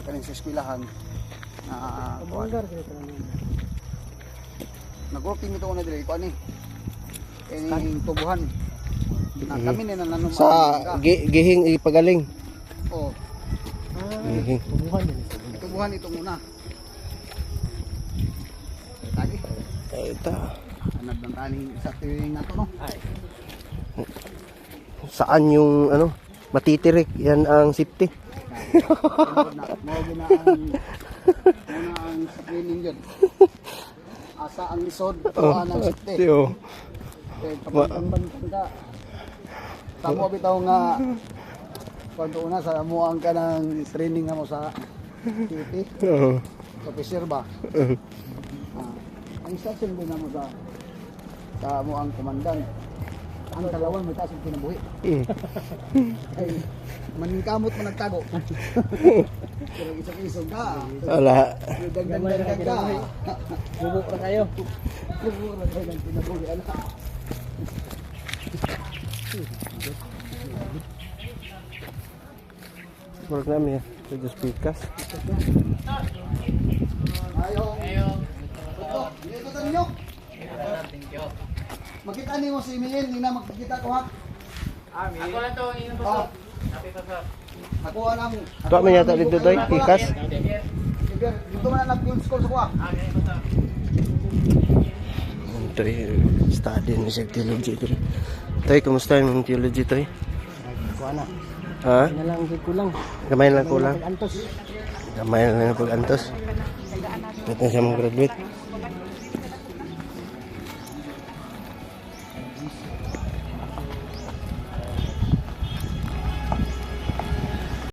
kanin sa eskwelahan na nag-working ito na dili ko ani ining tubuhan na kami na nananong Sa gihing ipagaling. oh Gihing. tubuhan ito muna tagi Ito. anad ng taning sa tuwing nato no Saan yung ano? Matitirik. Yan ang safety. mo gina ang screening yun asa ang lisod tubuhan ang safety Tiyo. kapag-bantan ka tamo bitaw nga kung una sa amuang ka ng training nga mo sa city Oo. officer ba ang instruction din na mo sa amuang komandan ang dalawa may taas ang kinabuhi ay maningkamot mo nagtago pero isang-isang ka Wala. dagdag ka Bubuk na kayo. bubuk na kayo ng kinabuhi Work namin ya. Ito speakers. Ayaw. Ito, dito sa ninyo. Makita niyo mo si Emilien, hindi na makikita ko ha. Ako na to, ino po. Oh, Happy pa sa. ako alam. Ito man yata dito doy. Speakers. Sige, dito man anak yung school sa kuha. Ganyan po sa. Ito study ng theology ito. Toy, kumusta yung theology toy? Kuha na. Ha? Nalang kulang. Gamay lang kulang. Antos. Gamay lang pag-antos. Ito siya mag-graduate.